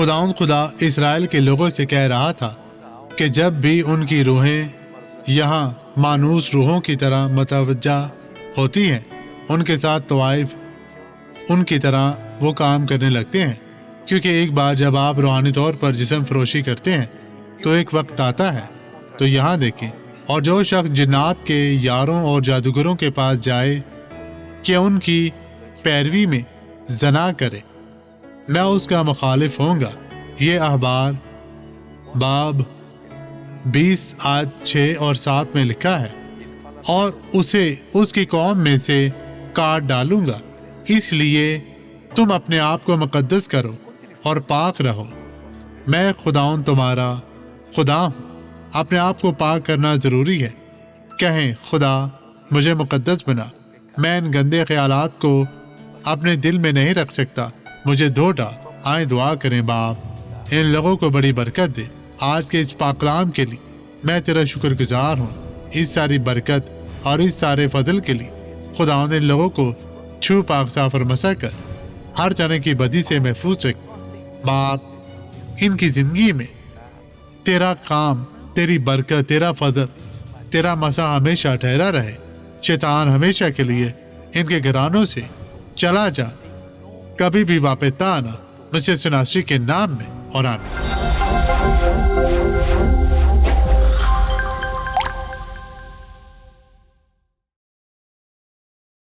خدا اسرائیل کے لوگوں سے کہہ رہا تھا کہ جب بھی ان کی روحیں یہاں مانوس روحوں کی طرح متوجہ ہوتی ہیں، ان کے ساتھ طوائف ان کی طرح وہ کام کرنے لگتے ہیں، کیونکہ ایک بار جب آپ روحانی طور پر جسم فروشی کرتے ہیں تو ایک وقت آتا ہے۔ تو یہاں دیکھیں، اور جو شخص جنات کے یاروں اور جادوگروں کے پاس جائے کہ ان کی پیروی میں زنا کرے، میں اس کا مخالف ہوں گا۔ یہ احبار باب 20 آیت 6 اور 7 میں لکھا ہے، اور اسے اس کی قوم میں سے کاٹ ڈالوں گا۔ اس لیے تم اپنے آپ کو مقدس کرو اور پاک رہو، میں خداوند تمہارا خدا ہوں۔ اپنے آپ کو پاک کرنا ضروری ہے۔ کہیں، خدا مجھے مقدس بنا، میں ان گندے خیالات کو اپنے دل میں نہیں رکھ سکتا، مجھے دھو ڈال۔ آئیں دعا کریں۔ باپ، ان لوگوں کو بڑی برکت دے۔ آج کے اس پاک کلام کے لیے میں تیرا شکر گزار ہوں، اس ساری برکت اور اس سارے فضل کے لیے۔ خداوند ان لوگوں کو چھو پاک صاف اور مسح کر ہر طرح کی بدی سے محفوظ رکھ۔ باپ، ان کی زندگی میں تیرا کام، تیری برکت، تیرا فضل، تیرا مسح ہمیشہ ٹھہرا رہے۔ شیطان ہمیشہ کے لیے ان کے گھرانوں سے چلا جا، کبھی بھی واپس نہ آنا، مسیح یسوع ناصری کے نام میں، اور آمین۔